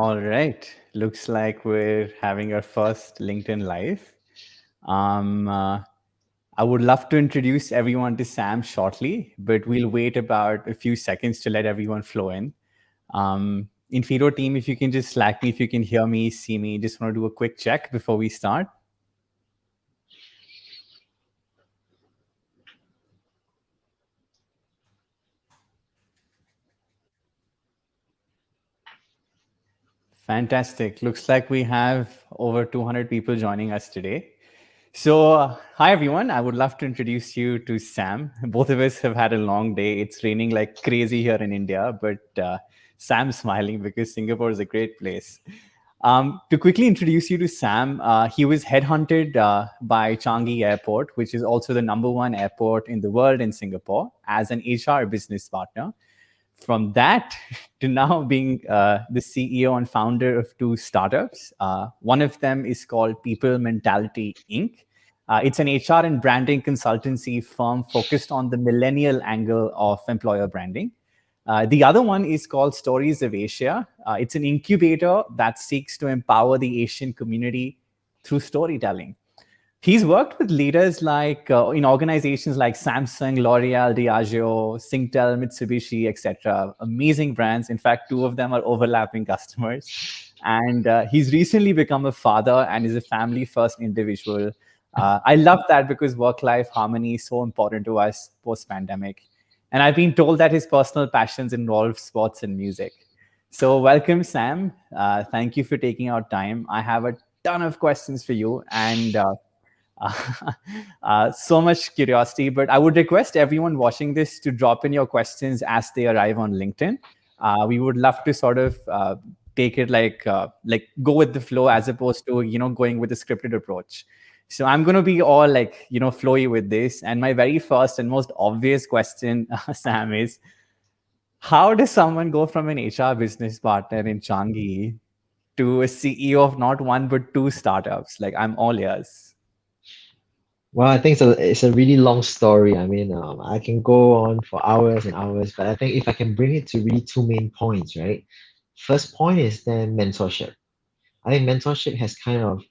All right. Looks like we're having our first LinkedIn Live. Um, uh, I would love to introduce everyone to Sam shortly, but we'll wait about a few seconds to let everyone flow in. Infido team, if you can just slack me, if you can hear me, see me, just want to do a quick check before we start. Fantastic. Looks like we have over 200 people joining us today. So, hi everyone. I would love to introduce you to Sam. Both of us have had a long day. It's raining like crazy here in India, but Sam's smiling because Singapore is a great place. To quickly introduce you to Sam, he was headhunted by Changi Airport, which is also the number one airport in the world in Singapore, as an HR business partner. From that to now being the CEO and founder of two startups. One of them is called People Mentality Inc. It's an HR and branding consultancy firm focused on the millennial angle of employer branding. The other one is called Stories of Asia. It's an incubator that seeks to empower the Asian community through storytelling. He's worked with leaders like in organizations like Samsung, L'Oreal, Diageo, Singtel, Mitsubishi, etc. Amazing brands. In fact, two of them are overlapping customers. And he's recently become a father and is a family first individual. I love that because work life harmony is so important to us post pandemic. And I've been told that his personal passions involve sports and music. So, welcome, Sam. Thank you for taking our time. I have a ton of questions for you. And so much curiosity, but I would request everyone watching this to drop in your questions as they arrive on LinkedIn. We would love to sort of take it like go with the flow as opposed to going with a scripted approach. So I'm going to be all like flowy with this. And my very first and most obvious question, Sam, is how does someone go from an HR business partner in Changi to a CEO of not one but two startups? Like I'm all ears. Well, I think it's a really long story. I mean, I can go on for hours and hours, but I think if I can bring it to really two main points, right? First point is then mentorship. I think mentorship has kind of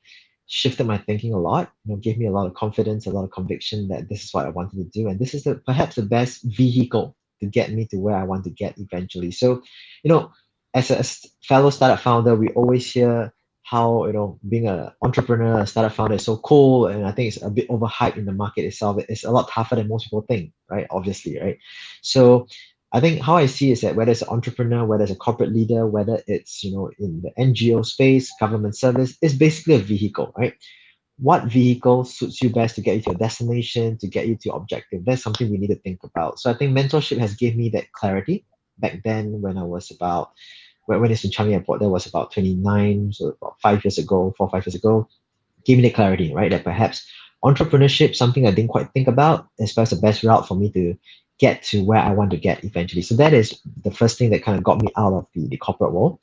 shifted my thinking a lot, gave me a lot of confidence, a lot of conviction that this is what I wanted to do. And this is perhaps the best vehicle to get me to where I want to get eventually. So, you know, as a fellow startup founder, we always hear how, being an entrepreneur, a startup founder is so cool. And I think it's a bit overhyped in the market itself. It's a lot tougher than most people think, right? Obviously, right? So I think how I see is that whether it's an entrepreneur, whether it's a corporate leader, whether it's in the NGO space, government service, it's basically a vehicle, right? What vehicle suits you best to get you to your destination, to get you to your objective? That's something we need to think about. So I think mentorship has gave me that clarity back then when I was about when it's in Changi Airport, that was about 29, so about 5 years ago, 4 or 5 years ago, gave me the clarity, right? That perhaps entrepreneurship, something I didn't quite think about, as far as the best route for me to get to where I want to get eventually. So that is the first thing that kind of got me out of the corporate world.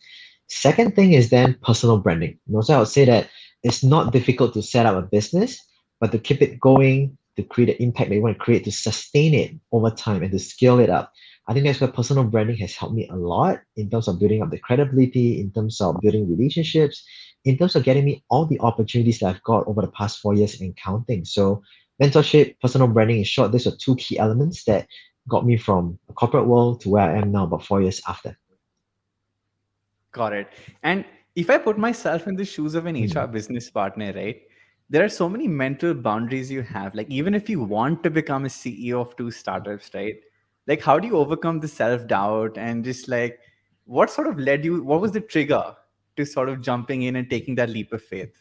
Second thing is then personal branding. So I would say that it's not difficult to set up a business, but to keep it going, to create the impact that you want to create, to sustain it over time and to scale it up. I think that's where personal branding has helped me a lot in terms of building up the credibility, in terms of building relationships, in terms of getting me all the opportunities that I've got over the past 4 years and counting. So mentorship, personal branding, in short, these are two key elements that got me from a corporate world to where I am now about 4 years after. Got it. And if I put myself in the shoes of an HR Mm. business partner, right? There are so many mental boundaries you have. Like, even if you want to become a CEO of two startups, right? Like, how do you overcome the self doubt and just like what sort of led you? What was the trigger to sort of jumping in and taking that leap of faith?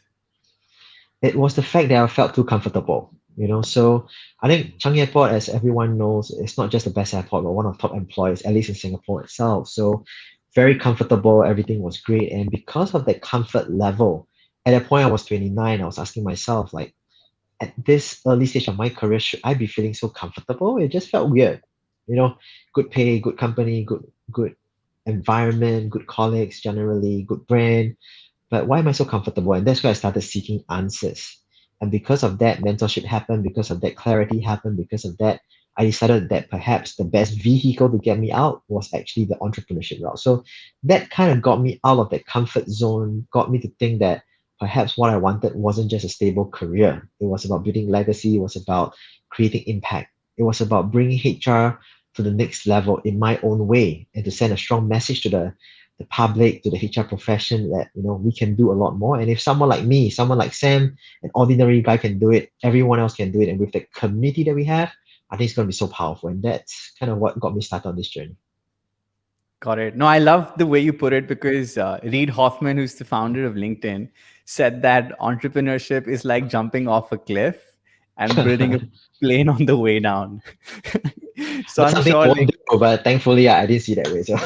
It was the fact that I felt too comfortable. So I think Changi Airport, as everyone knows, is not just the best airport, but one of the top employers, at least in Singapore itself. So very comfortable, everything was great. And because of that comfort level, at that point I was 29, I was asking myself, like, at this early stage of my career, should I be feeling so comfortable? It just felt weird. You know, good pay, good company, good environment, good colleagues generally, good brand. But why am I so comfortable? And that's where I started seeking answers. And because of that, mentorship happened. Because of that, clarity happened. Because of that, I decided that perhaps the best vehicle to get me out was actually the entrepreneurship route. So that kind of got me out of that comfort zone, got me to think that perhaps what I wanted wasn't just a stable career. It was about building legacy. It was about creating impact. It was about bringing HR to the next level in my own way and to send a strong message to the public, to the HR profession that, we can do a lot more. And if someone like me, someone like Sam, an ordinary guy can do it, everyone else can do it. And with the community that we have, I think it's going to be so powerful. And that's kind of what got me started on this journey. Got it. No, I love the way you put it because Reid Hoffman, who's the founder of LinkedIn, said that entrepreneurship is like jumping off a cliff and building a plane on the way down. So That's I'm something sure, I like, won't do, but thankfully, I didn't see that way. So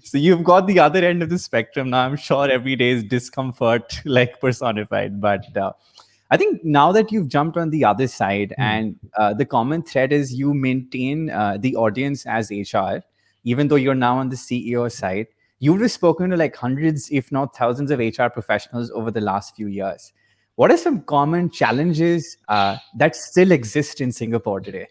so you've got the other end of the spectrum now. I'm sure every day is discomfort, like personified. But I think now that you've jumped on the other side, Hmm. and the common thread is you maintain the audience as HR, even though you're now on the CEO side. You've just spoken to like hundreds, if not thousands, of HR professionals over the last few years. What are some common challenges that still exist in Singapore today?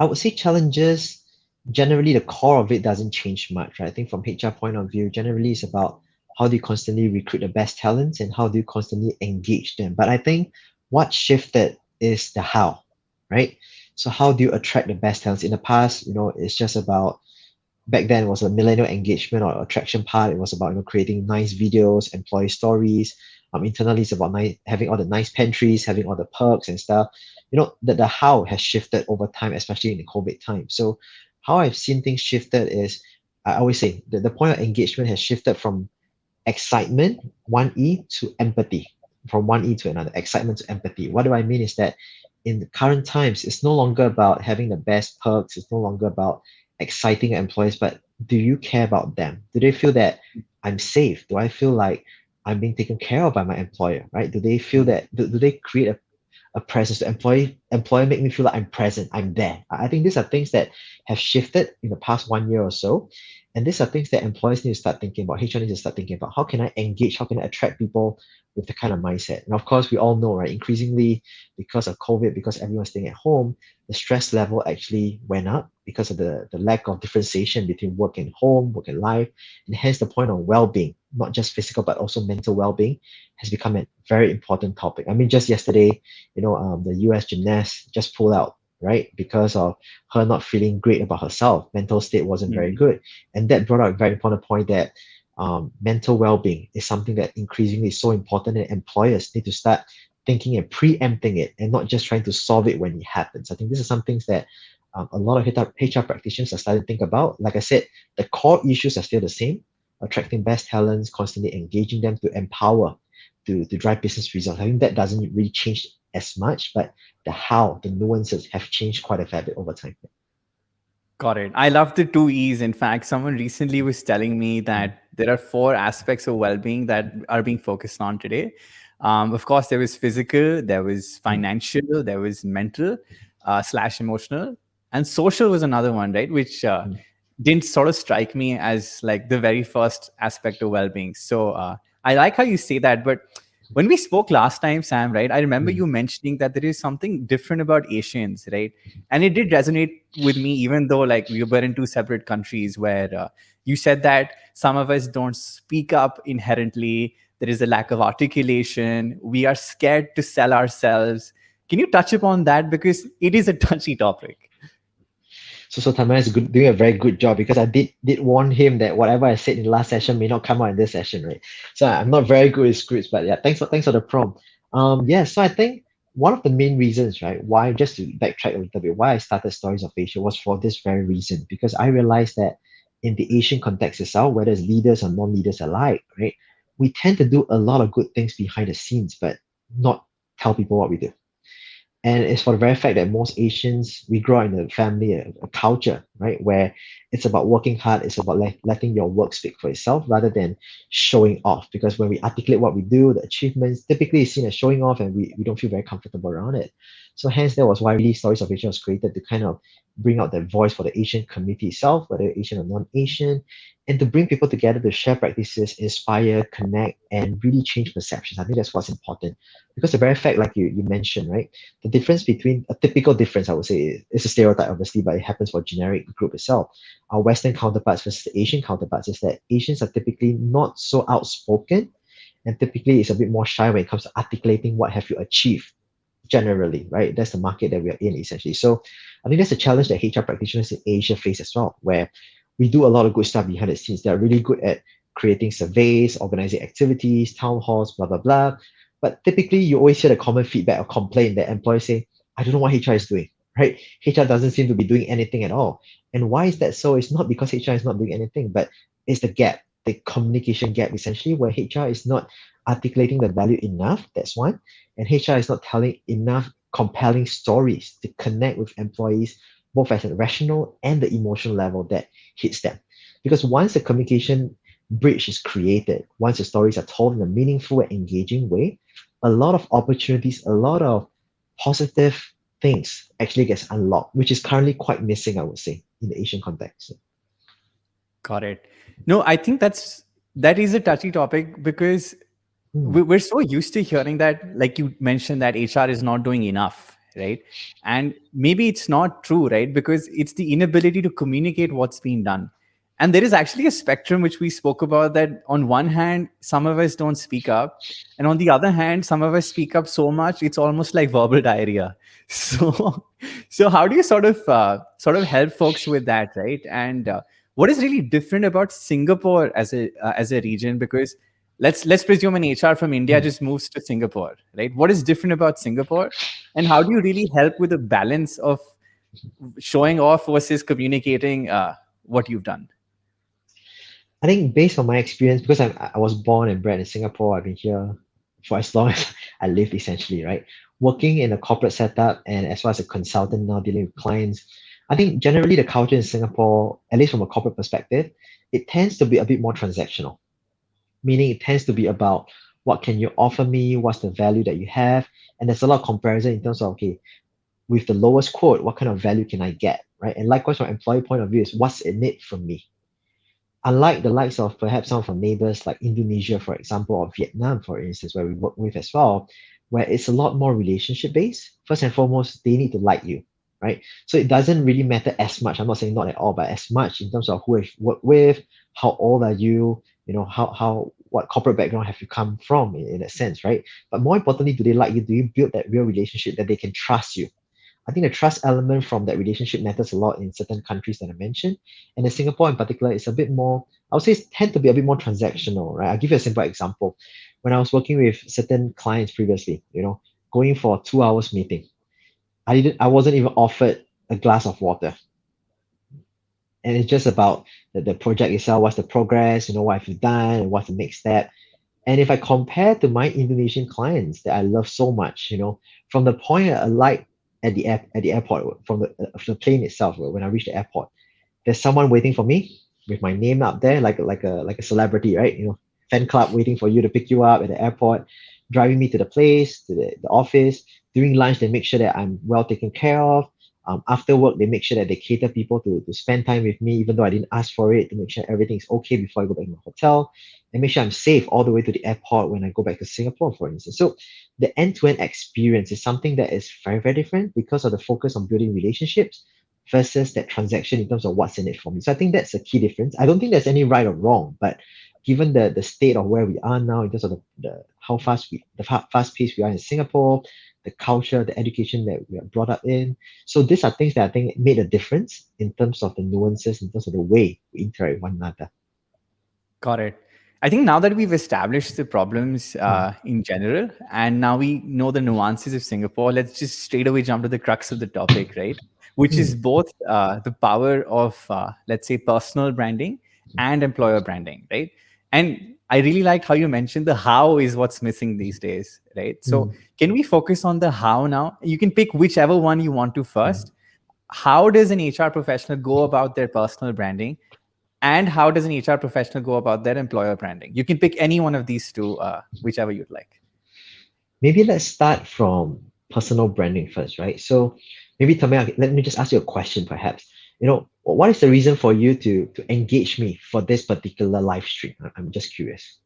I would say challenges, generally the core of it doesn't change much, right? I think from HR point of view, generally it's about how do you constantly recruit the best talents and how do you constantly engage them. But I think what shifted is the how, right? So how do you attract the best talents? In the past, it's just about back then it was a millennial engagement or attraction part. It was about creating nice videos, employee stories. Internally, it's about having all the nice pantries, having all the perks and stuff. The how has shifted over time, especially in the COVID time. So, how I've seen things shifted is I always say the point of engagement has shifted from excitement, 1E, to empathy, from 1E to another, excitement to empathy. What do I mean is that in the current times, it's no longer about having the best perks, it's no longer about exciting employees, but do you care about them? Do they feel that I'm safe? Do I feel like I'm being taken care of by my employer, right? Do they feel that, do they create a presence? The employer make me feel like I'm present, I'm there. I think these are things that have shifted in the past 1 year or so. And these are things that employers need to start thinking about. HR needs to start thinking about how can I engage, how can I attract people with the kind of mindset. And of course, we all know, right? Increasingly, because of COVID, because everyone's staying at home, the stress level actually went up because of the lack of differentiation between work and home, work and life. And hence the point of well-being, not just physical, but also mental well-being, has become a very important topic. I mean, just yesterday, the US gymnast just pulled out, right? Because of her not feeling great about herself. Mental state wasn't very Mhm. good. And that brought out a very important point that mental well-being is something that increasingly is so important that employers need to start thinking and preempting it and not just trying to solve it when it happens. I think this is some things that a lot of HR practitioners are starting to think about. Like I said, the core issues are still the same: attracting best talents, constantly engaging them to empower, to drive business results. I think that doesn't really change as much, but the how, the nuances have changed quite a fair bit over time. Got it. I love the two E's. In fact, someone recently was telling me Mm, that there are four aspects of well being that are being focused on today. Of course, there was physical, there was mm, financial, there was mental slash emotional, and social was another one, right? Which mm, didn't sort of strike me as like the very first aspect of well-being. So I like how you say that. But when we spoke last time, Sam, right, I remember mm. you mentioning that there is something different about Asians, right? And it did resonate with me, even though like we were in two separate countries, where you said that some of us don't speak up inherently. There is a lack of articulation. We are scared to sell ourselves. Can you touch upon that, because it is a touchy topic? So Tanmaya is doing a very good job, because I did warn him that whatever I said in the last session may not come out in this session, right? So I'm not very good with scripts, but yeah, thanks for the prompt. Yeah, so I think one of the main reasons, right, why, just to backtrack a little bit, why I started Stories of Asia was for this very reason, because I realized that in the Asian context itself, whether it's leaders or non-leaders alike, right, we tend to do a lot of good things behind the scenes, but not tell people what we do. And it's for the very fact that most Asians, we grow up in a family, a culture, right, where it's about working hard, it's about letting your work speak for itself rather than showing off. Because when we articulate what we do, the achievements typically is seen as showing off, and we don't feel very comfortable around it. So hence that was why really Stories of Asia was created, to kind of bring out that voice for the Asian community itself, whether Asian or non-Asian, and to bring people together to share practices, inspire, connect, and really change perceptions. I think that's what's important. Because the very fact, like you mentioned, right, the difference between a typical difference, I would say, is a stereotype, obviously, but it happens for generic group itself. Our Western counterparts versus the Asian counterparts is that Asians are typically not so outspoken, and typically it's a bit more shy when it comes to articulating what have you achieved generally, right? That's the market that we are in essentially. So I think that's a challenge that HR practitioners in Asia face as well, where we do a lot of good stuff behind the scenes. They're really good at creating surveys, organizing activities, town halls, blah, blah, blah. But typically you always hear the common feedback or complaint that employees say, I don't know what HR is doing, right? HR doesn't seem to be doing anything at all. And why is that so? It's not because HR is not doing anything, but it's the gap, the communication gap essentially, where HR is not articulating the value enough. That's one, and HR is not telling enough compelling stories to connect with employees, both at the rational and the emotional level that hits them. Because once the communication bridge is created, once the stories are told in a meaningful and engaging way, a lot of opportunities, a lot of positive things actually gets unlocked, which is currently quite missing, I would say, in the Asian context. Got it. No, I think that is a touchy topic because Mm, we're so used to hearing that, like you mentioned, that HR is not doing enough, right? And maybe it's not true, right? Because it's the inability to communicate what's being done. And there is actually a spectrum which we spoke about, that on one hand, some of us don't speak up. And on the other hand, some of us speak up so much, it's almost like verbal diarrhea. So, so how do you sort of help folks with that, right? And what is really different about Singapore as a region? Because let's presume an HR from India mm. just moves to Singapore, right? What is different about Singapore, and how do you really help with the balance of showing off versus communicating what you've done? I think based on my experience, because I was born and bred in Singapore, I've been here for as long as I lived essentially, right? Working in a corporate setup and as well as a consultant now dealing with clients, I think generally the culture in Singapore, at least from a corporate perspective, it tends to be a bit more transactional, meaning it tends to be about what can you offer me, what's the value that you have, and there's a lot of comparison in terms of, okay, with the lowest quote, what kind of value can I get, right? And likewise from employee point of view is what's in it from me. Unlike the likes of perhaps some of our neighbors like Indonesia, for example, or Vietnam, for instance, where we work with as well, where it's a lot more relationship based. First and foremost, they need to like you, right? So it doesn't really matter as much. I'm not saying not at all, but as much in terms of who I've worked with, how old are you, how what corporate background have you come from in a sense, right? But more importantly, do they like you? Do you build that real relationship that they can trust you? I think the trust element from that relationship matters a lot in certain countries that I mentioned. And in Singapore in particular, it's a bit more, I would say, tend to be a bit more transactional, right? I'll give you a simple example. When I was working with certain clients previously, going for a 2 hours meeting, I wasn't even offered a glass of water. And it's just about the project itself, what's the progress, what have you done, and what's the next step. And if I compare to my Indonesian clients that I love so much, from the point I alight at the airport, from the plane itself, when I reach the airport, there's someone waiting for me with my name up there, like a celebrity, right? Fan club waiting for you to pick you up at the airport, driving me to the place, to the office. During lunch, they make sure that I'm well taken care of. After work, they make sure that they cater people to spend time with me, even though I didn't ask for it, to make sure everything's okay before I go back to the hotel, and make sure I'm safe all the way to the airport when I go back to Singapore, for instance. So the end-to-end experience is something that is very, very different because of the focus on building relationships versus that transaction in terms of what's in it for me. So I think that's a key difference. I don't think there's any right or wrong, but given the state of where we are now in terms of the how fast pace we are in Singapore, the culture, the education that we are brought up in. So these are things that I think made a difference in terms of the nuances, in terms of the way we interact with one another. Got it. I think now that we've established the problems Hmm. in general, and now we know the nuances of Singapore, let's just straight away jump to the crux of the topic, right? Which is Hmm. both the power of, let's say, personal branding and employer branding, right? And I really liked how you mentioned the how is what's missing these days, right? So Hmm. can we focus on the how now? You can pick whichever one you want to first. How does an HR professional go about their personal branding? And how does an HR professional go about their employer branding? You can pick any one of these two, whichever you'd like. Maybe let's start from personal branding first, right? So maybe Tanmaya, let me just ask you a question perhaps. What is the reason for you to engage me for this particular live stream? I'm just curious.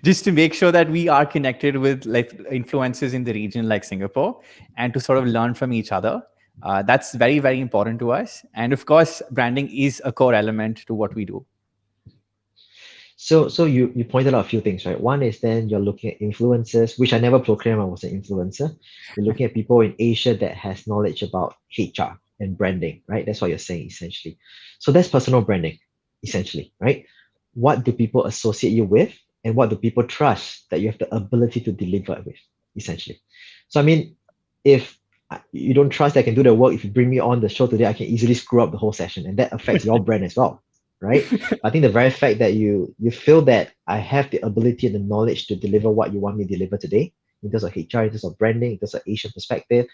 Just to make sure that we are connected with like influencers in the region like Singapore and to sort of learn from each other. That's very, very important to us. And of course, branding is a core element to what we do. So you pointed out a few things, right? One is then you're looking at influencers, which I never proclaimed I was an influencer. You're looking at people in Asia that has knowledge about HR and branding, right? That's what you're saying essentially. So that's personal branding, essentially, right? What do people associate you with, and what do people trust that you have the ability to deliver with, essentially. So I mean, if you don't trust I can do the work, if you bring me on the show today, I can easily screw up the whole session, and that affects your brand as well, right? I think the very fact that you feel that I have the ability and the knowledge to deliver what you want me to deliver today, in terms of HR, in terms of branding, in terms of Asian perspective,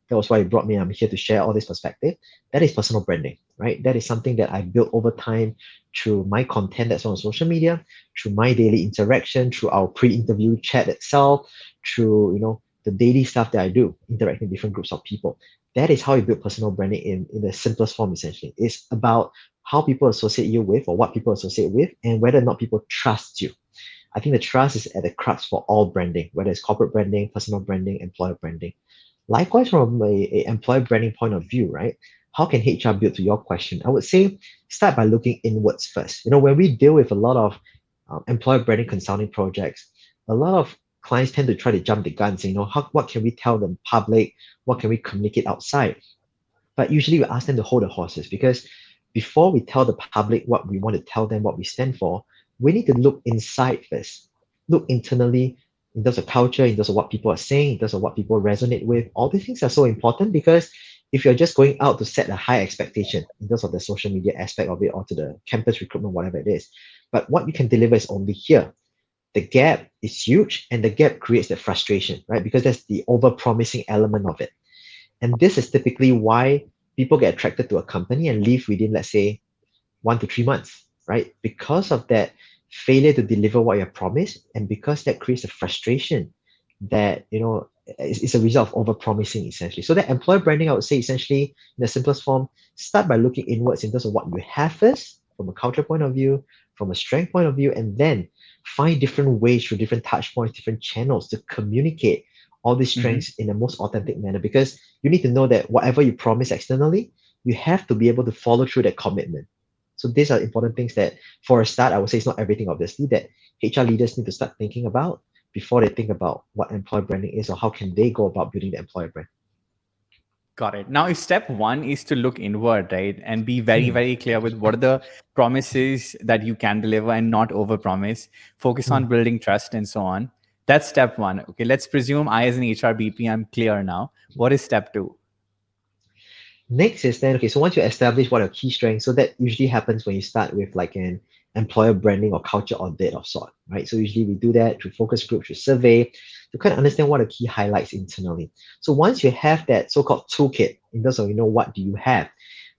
that was why you brought me. I'm here to share all this perspective. That is personal branding, right? That is something that I built over time through my content that's on social media, through my daily interaction, through our pre-interview chat itself, through the daily stuff that I do, interacting with different groups of people. That is how you build personal branding in the simplest form, essentially. It's about how people associate you with, or what people associate with, and whether or not people trust you. I think the trust is at the crux for all branding, whether it's corporate branding, personal branding, employer branding. Likewise, from a employer branding point of view, right? How can HR build, to your question? I would say start by looking inwards first. When we deal with a lot of employer branding consulting projects, a lot of clients tend to try to jump the gun, saying, what can we tell the public? What can we communicate outside? But usually we ask them to hold the horses, because before we tell the public what we want to tell them, what we stand for, we need to look inside first, look internally in terms of culture, in terms of what people are saying, in terms of what people resonate with. All these things are so important, because if you're just going out to set a high expectation in terms of the social media aspect of it, or to the campus recruitment, whatever it is, but what you can deliver is only here. The gap is huge, and the gap creates the frustration, right? Because that's the over promising element of it. And this is typically why people get attracted to a company and leave within, let's say, 1 to 3 months, right? Because of that failure to deliver what you have promised, and because that creates a frustration that is a result of over promising, essentially. So that employer branding, I would say, essentially, in the simplest form, start by looking inwards in terms of what you have first, from a culture point of view, from a strength point of view, and then find different ways through different touch points, different channels to communicate all these Mhm. strengths in the most authentic manner. Because you need to know that whatever you promise externally, you have to be able to follow through that commitment. So these are important things that, for a start, I would say it's not everything, obviously, that HR leaders need to start thinking about before they think about what employer branding is, or how can they go about building the employer brand. Got it. Now, if step one is to look inward, right, and be very, Hmm. very clear with what are the promises that you can deliver and not overpromise, focus on Hmm. building trust and so on. That's step one. Okay, let's presume I, as an HR BP, I'm clear now. What is step two? Next is then, okay, so once you establish what are key strengths, so that usually happens when you start with like an employer branding or culture audit of sort, right? So usually we do that through focus group, through survey, to kind of understand what are key highlights internally. So once you have that so-called toolkit in terms of, what do you have,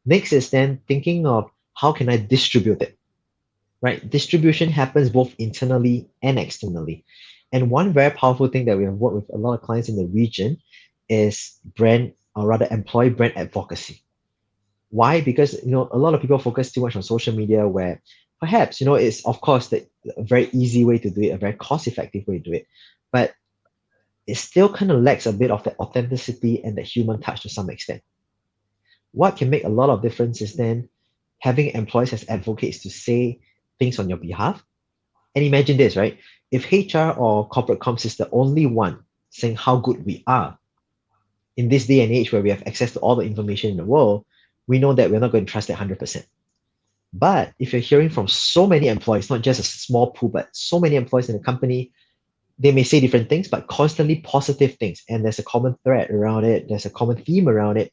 next is then thinking of how can I distribute it, right? Distribution happens both internally and externally. And one very powerful thing that we have worked with a lot of clients in the region is brand, or rather employee brand advocacy. Why? Because a lot of people focus too much on social media, where perhaps it's of course a very easy way to do it, a very cost-effective way to do it, but it still kind of lacks a bit of the authenticity and the human touch to some extent. What can make a lot of difference is then having employees as advocates to say things on your behalf. And imagine this, right? If HR or corporate comms is the only one saying how good we are in this day and age where we have access to all the information in the world, we know that we're not going to trust it 100%. But if you're hearing from so many employees, not just a small pool, but so many employees in the company, they may say different things, but constantly positive things. And there's a common thread around it, there's a common theme around it.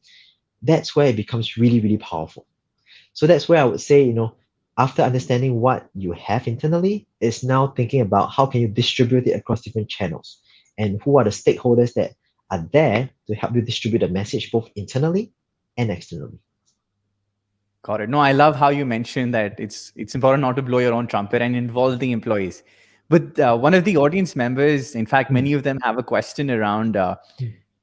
That's where it becomes really, really powerful. So that's where I would say, after understanding what you have internally, is now thinking about how can you distribute it across different channels, and who are the stakeholders that are there to help you distribute the message both internally and externally. Got it. No, I love how you mentioned that it's important not to blow your own trumpet and involve the employees. But one of the audience members, in fact, Mm, many of them have a question around mm,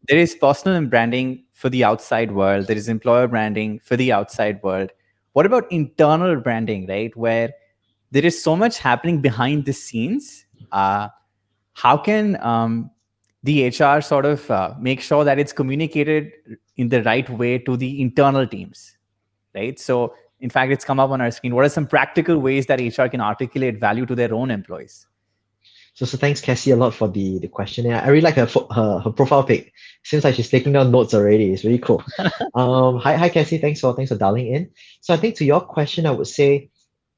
there is personal branding for the outside world, there is employer branding for the outside world. What about internal branding, right? Where there is so much happening behind the scenes. How can the HR sort of make sure that it's communicated in the right way to the internal teams, right? So, in fact, it's come up on our screen. What are some practical ways that HR can articulate value to their own employees? So thanks, Cassie, a lot for the question. I really like her profile pic. Seems like she's taking down notes already. It's really cool. Hi Cassie. Thanks for dialing in. So I think to your question, I would say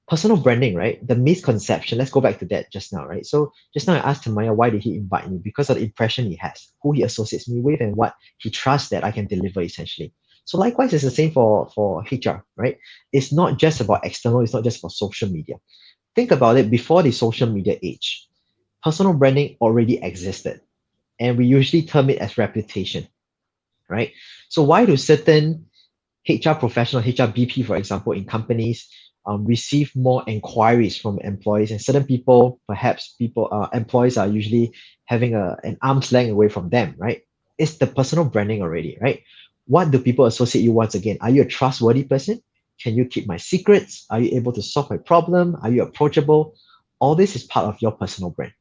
personal branding, right? The misconception. Let's go back to that just now, right? So just now I asked Tanmaya why did he invite me? Because of the impression he has, who he associates me with, and what he trusts that I can deliver essentially. So likewise, it's the same for HR, right? It's not just about external. It's not just for social media. Think about it. Before the social media age, personal branding already existed, and we usually term it as reputation, right? So why do certain HR professional, HRBP, for example, in companies receive more inquiries from employees, and certain people, perhaps employees are usually having an arm's length away from them, right? It's the personal branding already, right? What do people associate you once again? Are you a trustworthy person? Can you keep my secrets? Are you able to solve my problem? Are you approachable? All this is part of your personal brand,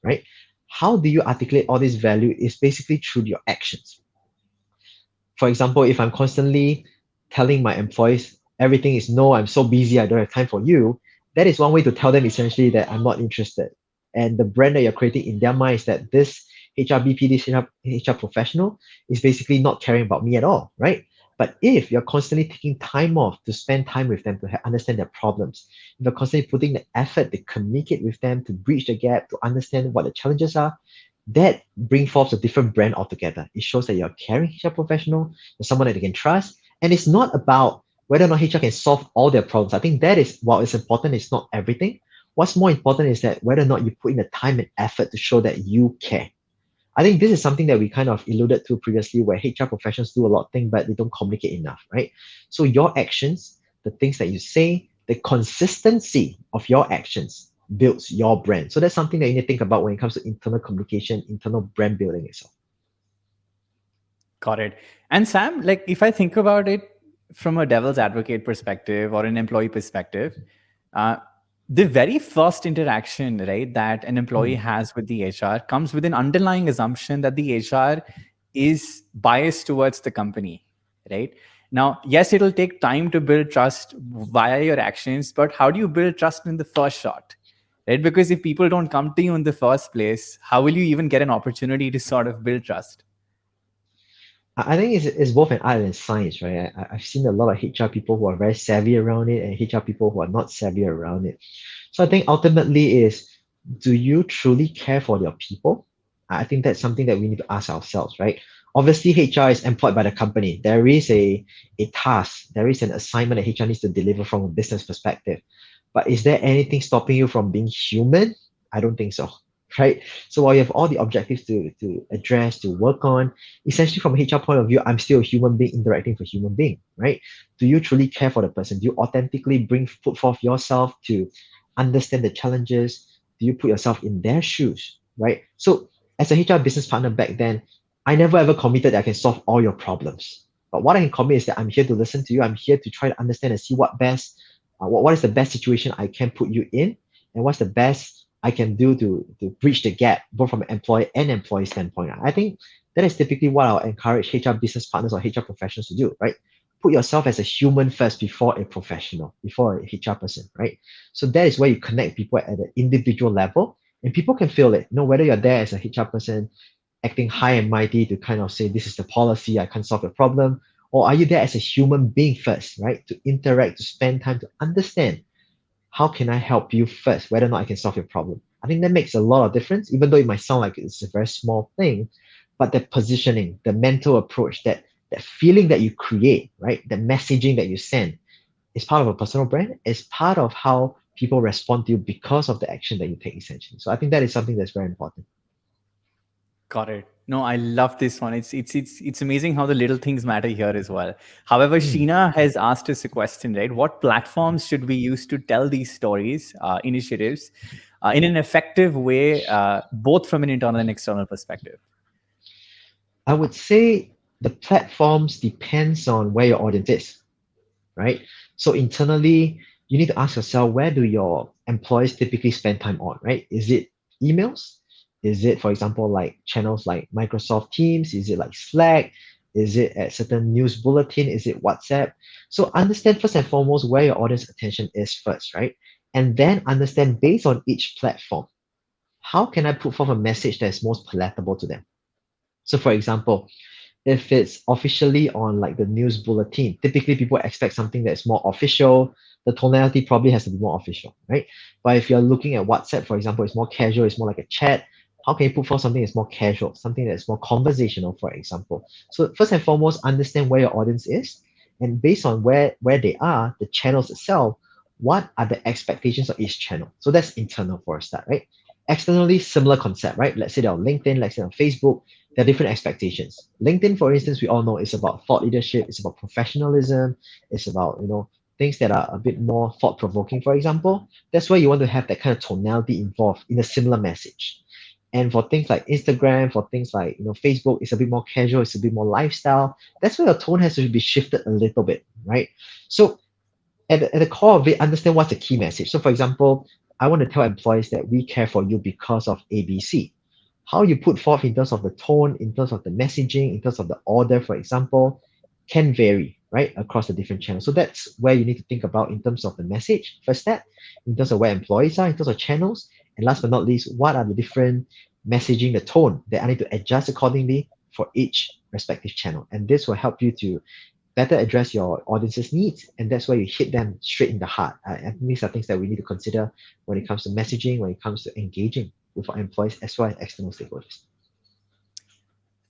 right? How do you articulate all this value is basically through your actions. For example, if I'm constantly telling my employees everything is no, I'm so busy, I don't have time for you, that is one way to tell them essentially that I'm not interested. And the brand that you're creating in their mind is that this HRBP, this HR professional is basically not caring about me at all, right? But if you're constantly taking time off to spend time with them to understand their problems, if you're constantly putting the effort to communicate with them, to bridge the gap, to understand what the challenges are, that brings forth a different brand altogether. It shows that you're a caring HR professional, you're someone that they can trust, and it's not about whether or not HR can solve all their problems. I think that is, while it's important, it's not everything. What's more important is that whether or not you put in the time and effort to show that you care. I think this is something that we kind of alluded to previously, where HR professionals do a lot of things, but they don't communicate enough, right? So your actions, the things that you say, the consistency of your actions builds your brand. So that's something that you need to think about when it comes to internal communication, internal brand building itself. Got it. And Sam, like if I think about it from a devil's advocate perspective or an employee perspective, uh, the very first interaction, right, that an employee Hmm. has with the HR comes with an underlying assumption that the HR is biased towards the company, right? Now, yes, it'll take time to build trust via your actions, but how do you build trust in the first shot? Right? Because if people don't come to you in the first place, how will you even get an opportunity to sort of build trust? I think it's both an art and science, right? I've seen a lot of HR people who are very savvy around it and HR people who are not savvy around it. So I think ultimately is, do you truly care for your people? I think that's something that we need to ask ourselves, right? Obviously, HR is employed by the company. There is a task, there is an assignment that HR needs to deliver from a business perspective. But is there anything stopping you from being human? I don't think so, right? So while you have all the objectives to address, to work on, essentially from a HR point of view, I'm still a human being interacting with a human being, right? Do you truly care for the person? Do you authentically put forth yourself to understand the challenges? Do you put yourself in their shoes, right? So as a HR business partner back then, I never ever committed that I can solve all your problems. But what I can commit is that I'm here to listen to you. I'm here to try to understand and see what is the best situation I can put you in, and what's the best I can do to bridge the gap, both from an employer and employee standpoint. I think that is typically what I'll encourage HR business partners or HR professionals to do, right? Put yourself as a human first before a professional, before a HR person, right? So that is where you connect people at an individual level, and people can feel it. Whether you're there as a HR person acting high and mighty to kind of say, this is the policy, I can't solve your problem, or are you there as a human being first, right? To interact, to spend time, to understand how can I help you first, whether or not I can solve your problem. I think that makes a lot of difference, even though it might sound like it's a very small thing, but the positioning, the mental approach, that feeling that you create, right? The messaging that you send is part of a personal brand, is part of how people respond to you because of the action that you take, essentially. So I think that is something that's very important. Got it. No, I love this one. It's amazing how the little things matter here as well. However, Mm. Sheena has asked us a question, right? What platforms should we use to tell these stories, initiatives, in an effective way, both from an internal and external perspective? I would say the platforms depends on where your audience is, right? So internally, you need to ask yourself, where do your employees typically spend time on, right? Is it emails? Is it, for example, like channels like Microsoft Teams? Is it like Slack? Is it at certain news bulletin? Is it WhatsApp? So understand first and foremost where your audience attention is first, right? And then understand based on each platform, how can I put forth a message that is most palatable to them? So for example, if it's officially on like the news bulletin, typically people expect something that's more official. The tonality probably has to be more official, right? But if you're looking at WhatsApp, for example, it's more casual, it's more like a chat. How can you put forth something that's more casual, something that's more conversational, for example? So first and foremost, understand where your audience is, and based on where they are, the channels itself, what are the expectations of each channel? So that's internal for a start, right? Externally, similar concept, right? Let's say they're on LinkedIn, let's say on Facebook, there are different expectations. LinkedIn, for instance, we all know is about thought leadership, it's about professionalism, it's about things that are a bit more thought provoking. For example, that's why you want to have that kind of tonality involved in a similar message. And for things like Instagram, for things like Facebook, it's a bit more casual, it's a bit more lifestyle. That's where your tone has to be shifted a little bit, right? So at the core of it, understand what's the key message. So, for example, I want to tell employees that we care for you because of ABC. How you put forth in terms of the tone, in terms of the messaging, in terms of the order, for example, can vary, right, across the different channels. So that's where you need to think about in terms of the message, first step, in terms of where employees are, in terms of channels, and last but not least, what are the different messaging, the tone that I need to adjust accordingly for each respective channel. And this will help you to better address your audience's needs, and that's where you hit them straight in the heart. I think these are things that we need to consider when it comes to messaging, when it comes to engaging with our employees as well as external stakeholders.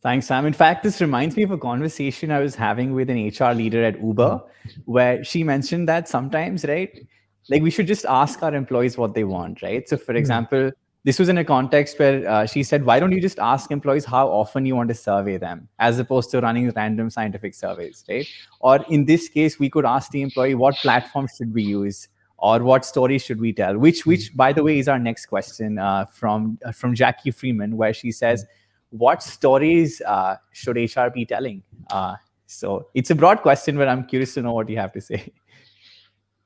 Thanks, Sam. In fact, this reminds me of a conversation I was having with an HR leader at Mm, Uber, where she mentioned that sometimes, right, like we should just ask our employees what they want, right? So, for mm, example, this was in a context where she said, why don't you just ask employees how often you want to survey them, as opposed to running random scientific surveys, right? Or in this case, we could ask the employee, what platform should we use? Or what stories should we tell? mm, Which, by the way, is our next question from Jackie Freeman, where she mm. says, what stories should HR be telling? So it's a broad question, but I'm curious to know what you have to say.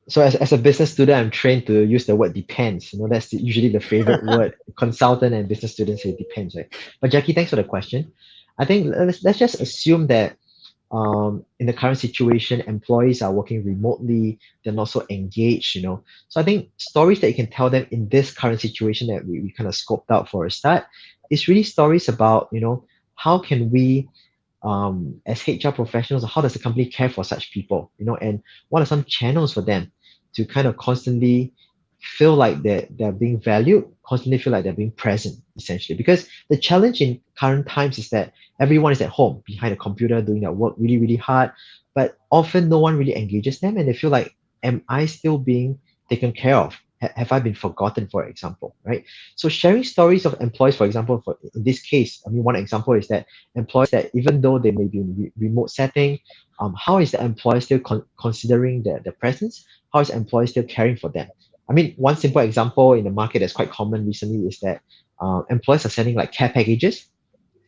So as a business student, I'm trained to use the word depends. That's usually the favorite word. Consultant and business students say depends, right? But Jackie, thanks for the question. I think let's just assume that in the current situation, employees are working remotely, they're not so engaged. So I think stories that you can tell them in this current situation that we kind of scoped out for a start is really stories about, how can we as HR professionals, how does the company care for such people, and what are some channels for them to kind of constantly feel like they're being valued, constantly feel like they're being present, essentially. Because the challenge in current times is that everyone is at home behind a computer doing their work really, really hard, but often no one really engages them and they feel like, am I still being taken care of? Have I been forgotten, for example, right? So sharing stories of employees, for example, in this case, I mean, one example is that employees that even though they may be in remote setting, how is the employer still considering their presence? How is the employer still caring for them? I mean, one simple example in the market that's quite common recently is that employers are sending like care packages.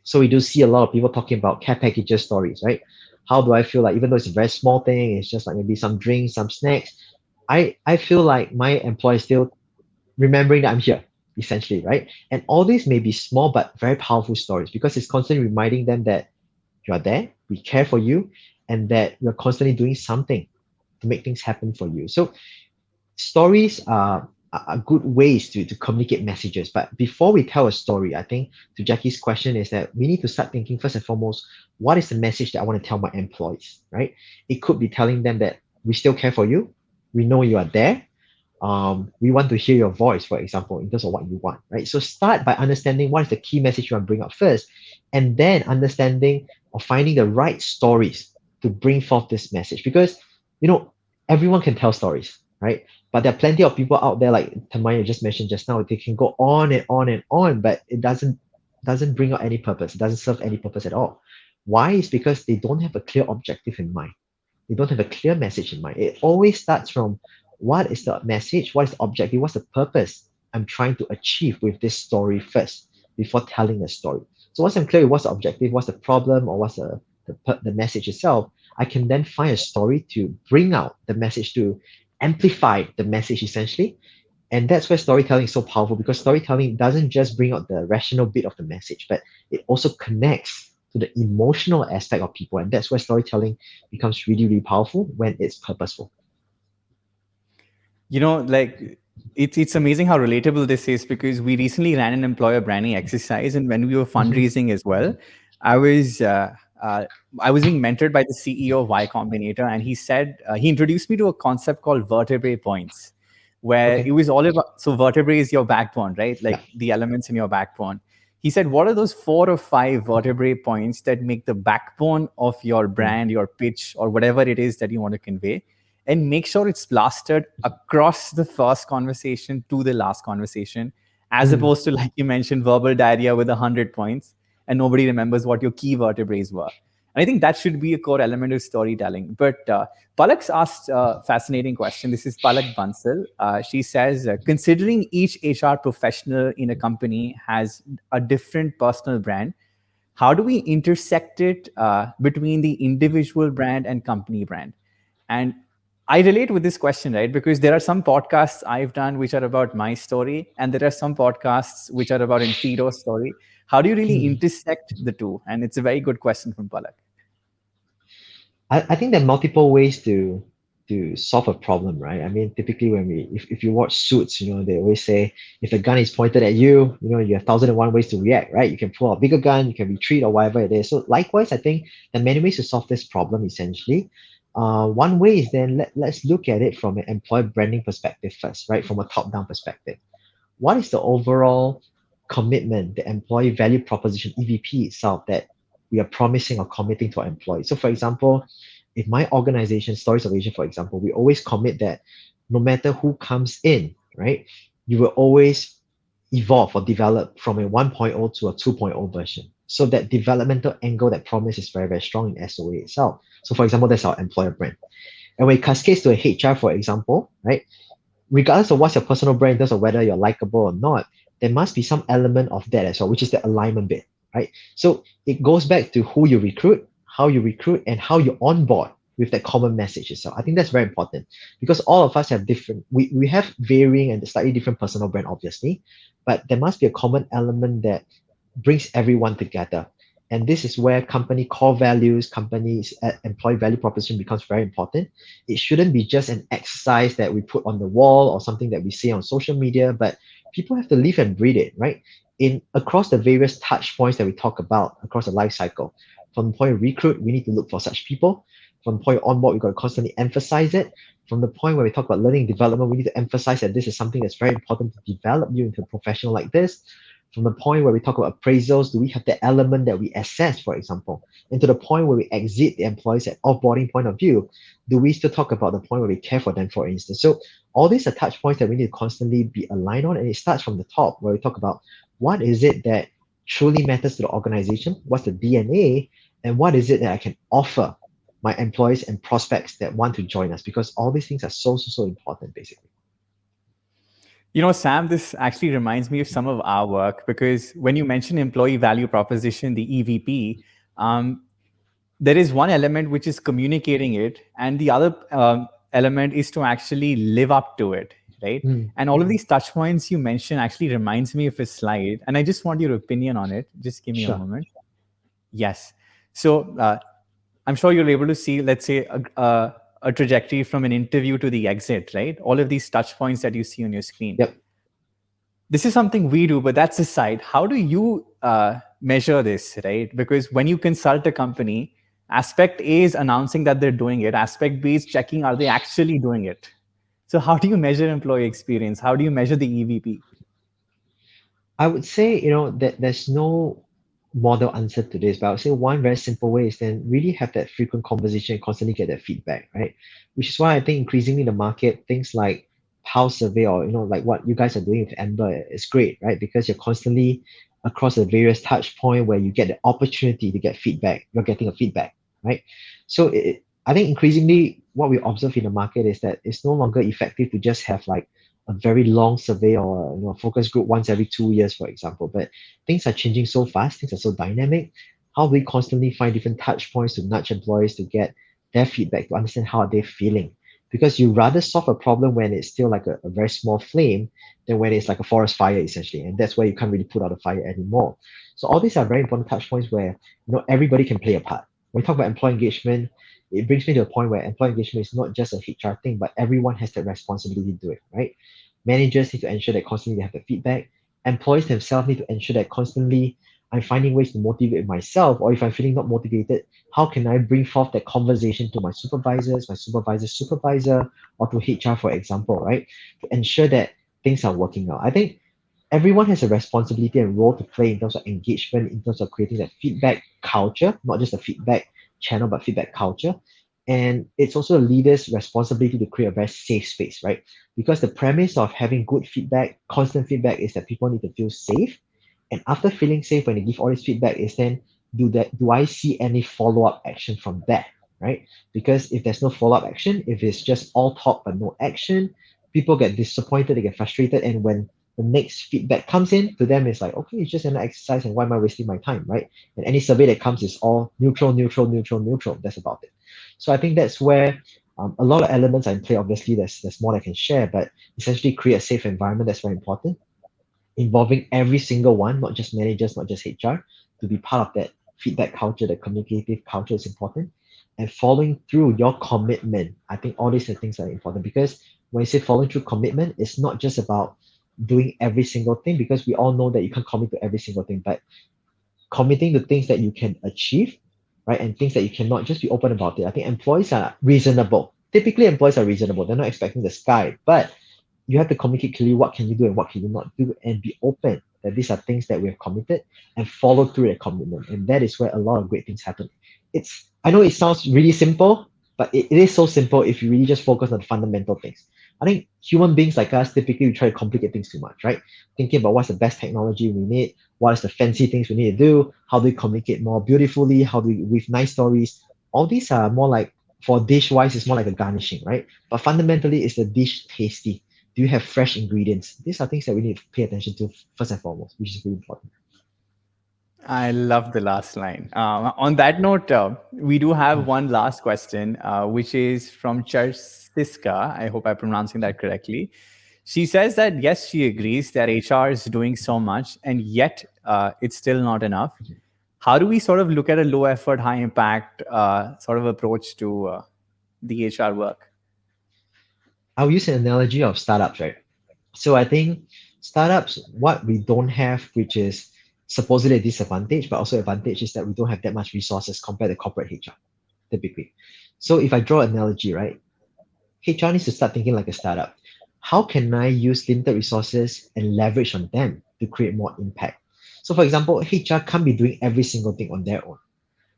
So we do see a lot of people talking about care packages stories, right? How do I feel like even though it's a very small thing, it's just like maybe some drinks, some snacks. I feel like my employer is still remembering that I'm here, essentially, right? And all these may be small but very powerful stories because it's constantly reminding them that you are there, we care for you, and that you're constantly doing something to make things happen for you. So stories are good ways to communicate messages. But before we tell a story, I think to Jackie's question is that we need to start thinking first and foremost, what is the message that I want to tell my employees, right? It could be telling them that we still care for you, we know you are there, we want to hear your voice, for example, in terms of what you want, right? So start by understanding what is the key message you want to bring up first, and then understanding or finding the right stories to bring forth this message. Because, you know, everyone can tell stories, right? But there are plenty of people out there, like Tanmaya just mentioned just now, they can go on and on and on, but it doesn't bring out any purpose. It doesn't serve any purpose at all. Why? Is because they don't have a clear objective in mind. They don't have a clear message in mind. It always starts from what is the message, what is the objective, what's the purpose I'm trying to achieve with this story first before telling the story. So once I'm clear with what's the objective, what's the problem, or what's the message itself, I can then find a story to bring out the message, to amplify the message essentially. And that's where storytelling is so powerful, because storytelling doesn't just bring out the rational bit of the message, but it also connects to the emotional aspect of people. And that's where storytelling becomes really, really powerful when it's purposeful. Like it's amazing how relatable this is, because we recently ran an employer branding exercise, and when we were Mhm. fundraising as well, I was uh, uh, I was being mentored by the CEO of Y Combinator, and he said he introduced me to a concept called vertebrae points, where it Okay. was all about, so vertebrae is your backbone, right? Yeah. Like the elements in your backbone. He said, what are those 4 or 5 vertebrae points that make the backbone of your Mm. brand, your pitch, or whatever it is that you want to convey? And make sure it's plastered across the first conversation to the last conversation, as Mm. opposed to, like you mentioned, verbal diarrhea with 100 points and nobody remembers what your key vertebrae were. And I think that should be a core element of storytelling. But Palak's asked a fascinating question. This is Palak Bansal. She says, considering each HR professional in a company has a different personal brand, how do we intersect it between the individual brand and company brand? And I relate with this question, right? Because there are some podcasts I've done which are about my story, and there are some podcasts which are about Infido's story. How do you really Mm. intersect the two? And it's a very good question from Palak. I think there are multiple ways to solve a problem, right? I mean, typically when if you watch Suits, they always say if a gun is pointed at you, you have 1,001 ways to react, right? You can pull out a bigger gun, you can retreat or whatever it is. So likewise, I think there are many ways to solve this problem essentially. One way is then let's look at it from an employer branding perspective first, right? From a top-down perspective. What is the overall commitment, the employee value proposition, EVP itself, that we are promising or committing to our employees? So, for example, if my organization, Stories of Asia, for example, we always commit that no matter who comes in, right, you will always evolve or develop from a 1.0 to a 2.0 version. So that developmental angle, that promise is very, very strong in SOA itself. So, for example, that's our employer brand. And when it cascades to a HR, for example, right, regardless of what's your personal brand in terms of whether you're likable or not, there must be some element of that as well, which is the alignment bit, right? So it goes back to who you recruit, how you recruit, and how you onboard with that common message itself. I think that's very important, because all of us have we have varying and slightly different personal brand, obviously, but there must be a common element that brings everyone together. And this is where company core values, companies' employee value proposition becomes very important. It shouldn't be just an exercise that we put on the wall or something that we see on social media, but people have to live and breathe it, right? In across the various touch points that we talk about across the life cycle. From the point of recruit, we need to look for such people. From the point of onboard, we've got to constantly emphasize it. From the point where we talk about learning and development, we need to emphasize that this is something that's very important to develop you into a professional like this. From the point where we talk about appraisals, do we have the element that we assess, for example? And to the point where we exit the employees at offboarding point of view, do we still talk about the point where we care for them, for instance? So all these are touch points that we need to constantly be aligned on. And it starts from the top, where we talk about what is it that truly matters to the organization, what's the DNA, and what is it that I can offer my employees and prospects that want to join us, because all these things are so important, basically. Sam, this actually reminds me of some of our work, because when you mention employee value proposition, the EVP, there is one element which is communicating it, and the other element is to actually live up to it, right? Mm, And all of these touch points you mentioned actually reminds me of a slide, and I just want your opinion on it. Just give me a sure. moment. Yes. So I'm sure you're able to see, let's say, a trajectory from an interview to the exit, right? All of these touch points that you see on your screen. Yep. This is something we do, but that's aside. How do you measure this, right? Because when you consult a company, aspect A is announcing that they're doing it. Aspect B is checking, are they actually doing it? So how do you measure employee experience? How do you measure the EVP? I would say, that there's no model answer to this, but I would say one very simple way is then really have that frequent conversation and constantly get that feedback, right? Which is why I think increasingly in the market, things like Pulse survey, or like what you guys are doing with Amber is great, right? Because you're constantly across the various touch point where you get the opportunity to get feedback. You're getting a feedback, right? So I think increasingly what we observe in the market is that it's no longer effective to just have like a very long survey or a focus group once every 2 years, for example. But things are changing so fast, things are so dynamic. How do we constantly find different touch points to nudge employees to get their feedback to understand how they're feeling? Because you rather solve a problem when it's still like a very small flame than when it's like a forest fire essentially, and that's where you can't really put out a fire anymore. So all these are very important touch points where everybody can play a part. When we talk about employee engagement, it brings me to a point where employee engagement is not just a HR thing, but everyone has that responsibility to do it, right? Managers need to ensure that constantly they have the feedback. Employees themselves need to ensure that constantly I'm finding ways to motivate myself, or if I'm feeling not motivated, how can I bring forth that conversation to my supervisors, my supervisor's supervisor, or to HR, for example, right? To ensure that things are working out. I think everyone has a responsibility and role to play in terms of engagement, in terms of creating that feedback culture, not just a feedback channel, but feedback culture. And it's also a leader's responsibility to create a very safe space, right? Because the premise of having good feedback, constant feedback, is that people need to feel safe. And after feeling safe, when they give all this feedback, is then do I see any follow-up action from that? Right? Because if there's no follow-up action, if it's just all talk but no action, people get disappointed, they get frustrated, and when the next feedback comes in to them, it's like, okay, it's just an exercise, and why am I wasting my time, right? And any survey that comes is all neutral, neutral, neutral, neutral. That's about it. So I think that's where a lot of elements are in play. Obviously, there's more I can share, but essentially create a safe environment. That's very important, involving every single one, not just managers, not just HR, to be part of that feedback culture, that communicative culture is important. And following through your commitment. I think all these things are important because when you say following through commitment, it's not just about doing every single thing, because we all know that you can't commit to every single thing, but committing to things that you can achieve, right? And things that you cannot, just be open about it. I think employees are reasonable. Typically, employees are reasonable. They're not expecting the sky, but you have to communicate clearly what can you do and what can you not do, and be open that these are things that we have committed, and follow through that commitment. And that is where a lot of great things happen. I know it sounds really simple, but it is so simple if you really just focus on the fundamental things. I think human beings like us typically we try to complicate things too much, right? Thinking about what's the best technology we need, what is the fancy things we need to do, how do we communicate more beautifully, how do we with nice stories. All these are more like, for dish wise, it's more like a garnishing, right? But fundamentally, is the dish tasty? Do you have fresh ingredients? These are things that we need to pay attention to first and foremost, which is really important. I love the last line. On that note, we do have Mm. one last question, which is from Charsiska. I hope I'm pronouncing that correctly. She says that yes, she agrees that HR is doing so much, and yet it's still not enough. How do we sort of look at a low effort, high impact sort of approach to the HR work? I'll use an analogy of startups, right? So I think startups, what we don't have, which is supposedly a disadvantage, but also advantage, is that we don't have that much resources compared to corporate HR, typically. So if I draw an analogy, right, HR needs to start thinking like a startup. How can I use limited resources and leverage on them to create more impact? So for example, HR can't be doing every single thing on their own,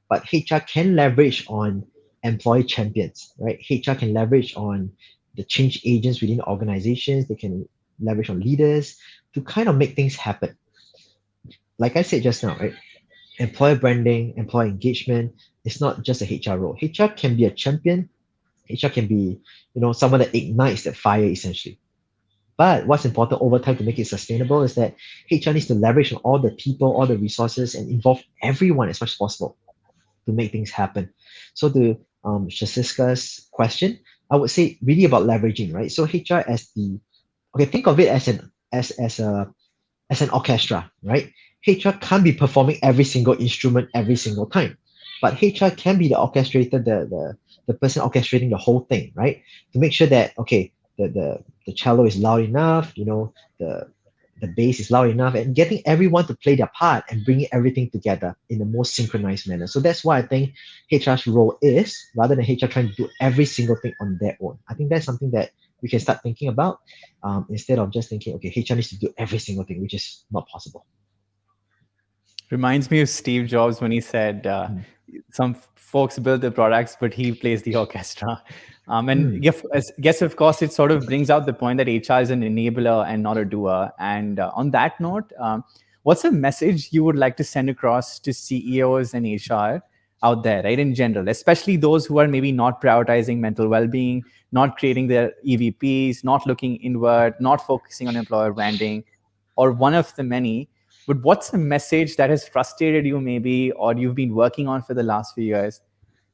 but HR can leverage on employee champions, right? HR can leverage on the change agents within organizations. They can leverage on leaders to kind of make things happen. Like I said just now, right? Employer branding, employee engagement is not just a HR role. HR can be a champion. HR can be, someone that ignites that fire essentially. But what's important over time to make it sustainable is that HR needs to leverage on all the people, all the resources, and involve everyone as much as possible to make things happen. So to Shasiska's question, I would say really about leveraging, right? So HR as the okay, think of it as an orchestra, right? HR can't be performing every single instrument every single time, but HR can be the orchestrator, the person orchestrating the whole thing, right? To make sure that okay, the cello is loud enough, the bass is loud enough, and getting everyone to play their part and bringing everything together in the most synchronized manner. So that's why I think HR's role is, rather than HR trying to do every single thing on their own. I think that's something that we can start thinking about, instead of just thinking, okay, HR needs to do every single thing, which is not possible. Reminds me of Steve Jobs when he said, Mm. "Some folks build the products, but he plays the orchestra." And Mm. guess of course, it sort of brings out the point that HR is an enabler and not a doer. And on that note, what's a message you would like to send across to CEOs and HR out there, right? In general, especially those who are maybe not prioritizing mental well-being, not creating their EVPs, not looking inward, not focusing on employer branding, or one of the many. But what's the message that has frustrated you, maybe, or you've been working on for the last few years?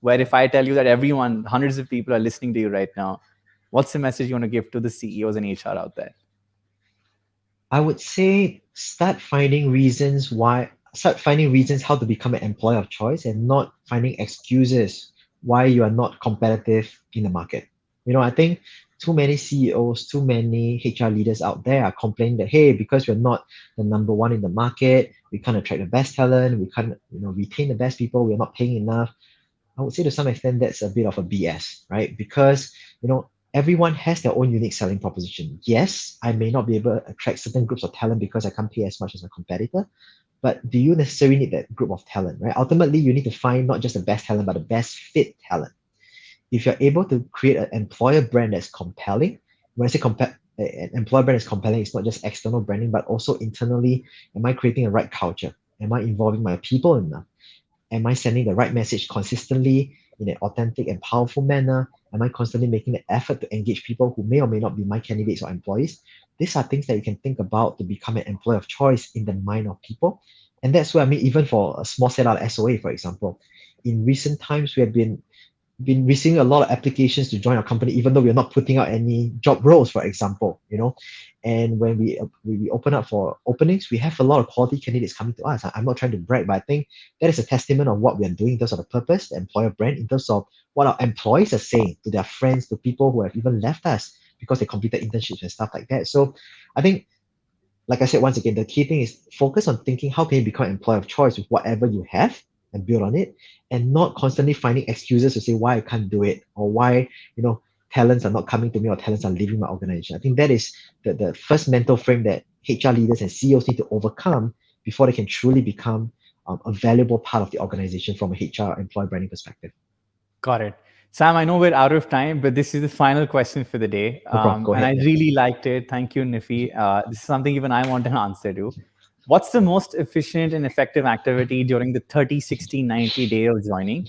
Where if I tell you that everyone, hundreds of people are listening to you right now, what's the message you want to give to the CEOs and HR out there? I would say start finding reasons how to become an employer of choice and not finding excuses why you are not competitive in the market. I think too many CEOs, too many HR leaders out there are complaining that, hey, because we're not the number one in the market, we can't attract the best talent, we can't, retain the best people, we're not paying enough. I would say to some extent that's a bit of a BS, right? Because everyone has their own unique selling proposition. Yes, I may not be able to attract certain groups of talent because I can't pay as much as my competitor, but do you necessarily need that group of talent, right? Ultimately, you need to find not just the best talent, but the best fit talent. If you're able to create an employer brand that's compelling, when I say an employer brand is compelling, it's not just external branding, but also internally, am I creating a right culture? Am I involving my people enough? Am I sending the right message consistently in an authentic and powerful manner? Am I constantly making the effort to engage people who may or may not be my candidates or employees? These are things that you can think about to become an employer of choice in the mind of people. And that's where, even for a small setup SOA, for example, in recent times, we have been receiving a lot of applications to join our company, even though we're not putting out any job roles, for example. And when we open up for openings, we have a lot of quality candidates coming to us. I'm not trying to brag, but I think that is a testament of what we are doing in terms of the purpose, the employer brand, in terms of what our employees are saying to their friends, to people who have even left us because they completed internships and stuff like that. So I think, like I said, once again, the key thing is focus on thinking how can you become an employer of choice with whatever you have and build on it, and not constantly finding excuses to say why I can't do it or why, talents are not coming to me or talents are leaving my organization. I think that is the first mental frame that HR leaders and CEOs need to overcome before they can truly become a valuable part of the organization from a HR employee branding perspective. Got it. Sam, I know we're out of time, but this is the final question for the day. No problem. Go And I ahead. Yeah. really liked it. Thank you, Nifi. This is something even I want an answer to. What's the most efficient and effective activity during the 30, 60, 90 day of joining,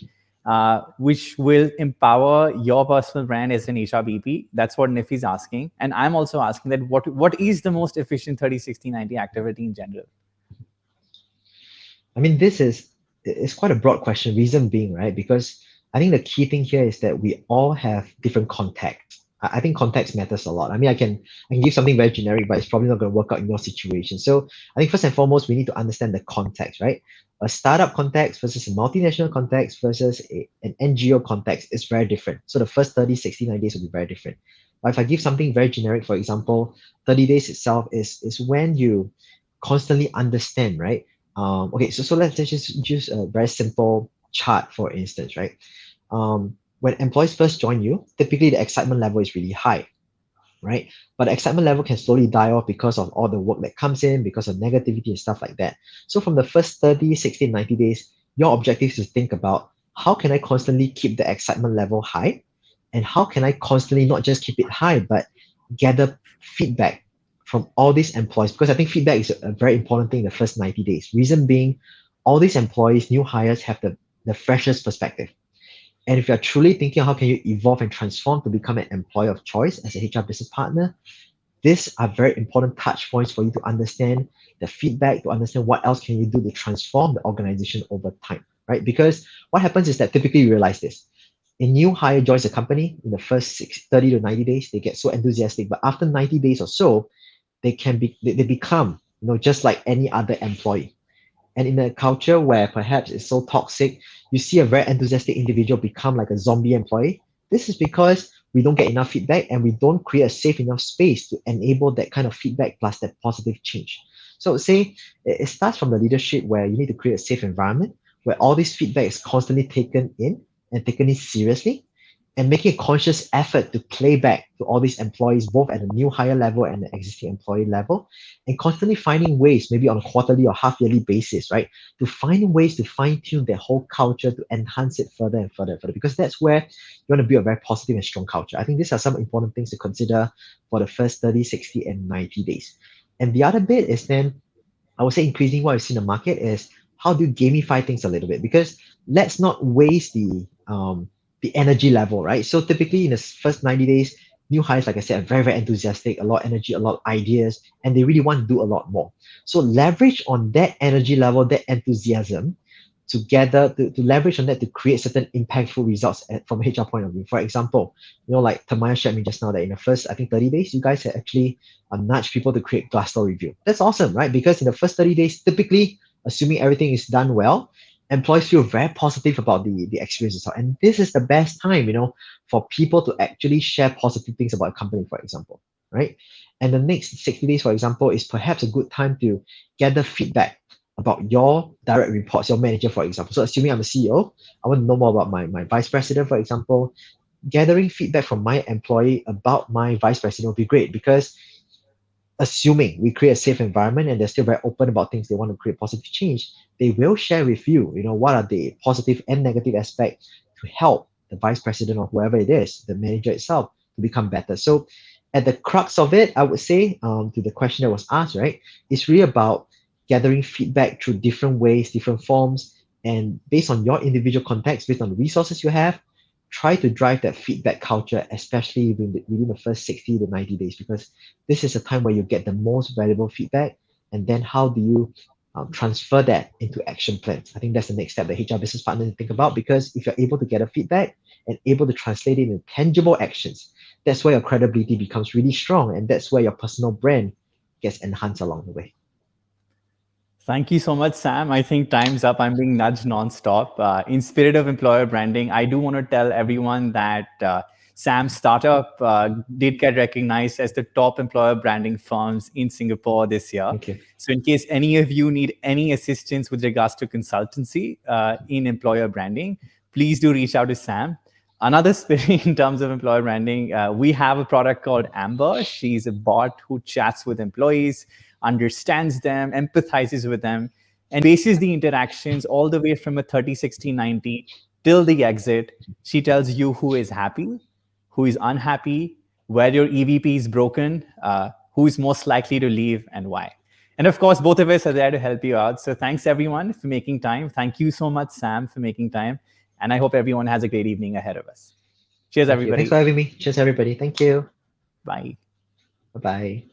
which will empower your personal brand as an HRBP? That's what Nifi's asking. And I'm also asking that what is the most efficient 30, 60, 90 activity in general? This is it's quite a broad question. Reason being, right? Because I think the key thing here is that we all have different contexts. I think context matters a lot. I can give something very generic, but it's probably not going to work out in your situation. So I think first and foremost, we need to understand the context, right? A startup context versus a multinational context versus an NGO context is very different. So the first 30, 60, 90 days will be very different. But if I give something very generic, for example, 30 days itself is when you constantly understand, right? Okay, so let's just use a very simple chart, for instance, right? When employees first join you, typically the excitement level is really high, right? But the excitement level can slowly die off because of all the work that comes in, because of negativity and stuff like that. So from the first 30, 60, 90 days, your objective is to think about how can I constantly keep the excitement level high? And how can I constantly not just keep it high, but gather feedback from all these employees? Because I think feedback is a very important thing in the first 90 days. Reason being, all these employees, new hires, have the freshest perspective. And if you're truly thinking how can you evolve and transform to become an employer of choice as a HR business partner, these are very important touch points for you to understand the feedback, to understand what else can you do to transform the organization over time, right? Because what happens is that typically you realize this. A new hire joins the company in the first 30 to 90 days, they get so enthusiastic, but after 90 days or so, they become, just like any other employee. And in a culture where perhaps it's so toxic, you see a very enthusiastic individual become like a zombie employee. This is because we don't get enough feedback and we don't create a safe enough space to enable that kind of feedback plus that positive change. So say it starts from the leadership where you need to create a safe environment where all this feedback is constantly taken in and taken in seriously, and making a conscious effort to play back to all these employees, both at the new higher level and the existing employee level, and constantly finding ways, maybe on a quarterly or half yearly basis, right, to find ways to fine tune their whole culture to enhance it further and further and further, because that's where you want to build a very positive and strong culture. I think these are some important things to consider for the first 30, 60, and 90 days. And the other bit is then, I would say increasing what we see in the market is how do you gamify things a little bit? Because let's not waste the energy level, right? So typically in the first 90 days, new hires, like I said, are very, very enthusiastic, a lot of energy, a lot of ideas, and they really want to do a lot more. So leverage on that energy level, that enthusiasm, together to leverage on that to create certain impactful results from a HR point of view. For example, like Tanmaya shared me just now that in the first, I think 30 days, you guys had actually nudged people to create Glassdoor review. That's awesome, right? Because in the first 30 days, typically, assuming everything is done well, employees feel very positive about the experience itself. And this is the best time, for people to actually share positive things about a company, for example, right? And the next 60 days, for example, is perhaps a good time to gather feedback about your direct reports, your manager, for example. So assuming I'm a CEO, I want to know more about my vice president, for example. Gathering feedback from my employee about my vice president would be great because assuming we create a safe environment and they're still very open about things they want to create positive change, they will share with you, what are the positive and negative aspects to help the vice president or whoever it is, the manager itself, to become better. So at the crux of it, I would say, to the question that was asked, right, it's really about gathering feedback through different ways, different forms, and based on your individual context, based on the resources you have, try to drive that feedback culture, especially within the first 60 to 90 days, because this is a time where you get the most valuable feedback. And then how do you transfer that into action plans? I think that's the next step that HR business partners need to think about, because if you're able to get a feedback and able to translate it into tangible actions, that's where your credibility becomes really strong. And that's where your personal brand gets enhanced along the way. Thank you so much, Sam. I think time's up. I'm being nudged nonstop. In spirit of employer branding, I do want to tell everyone that Sam's startup did get recognized as the top employer branding firms in Singapore this year. Thank you. So, in case any of you need any assistance with regards to consultancy in employer branding, please do reach out to Sam. Another spirit in terms of employer branding, we have a product called Amber. She's a bot who chats with employees, understands them, empathizes with them, and bases the interactions all the way from a 30, 60, 90 till the exit. She tells you who is happy, who is unhappy, where your EVP is broken, who is most likely to leave, and why. And of course, both of us are there to help you out. So thanks everyone for making time. Thank you so much, Sam, for making time. And I hope everyone has a great evening ahead of us. Cheers, Thank you. Thanks for everybody. having me. Cheers, everybody. Thank you. Bye. Bye bye.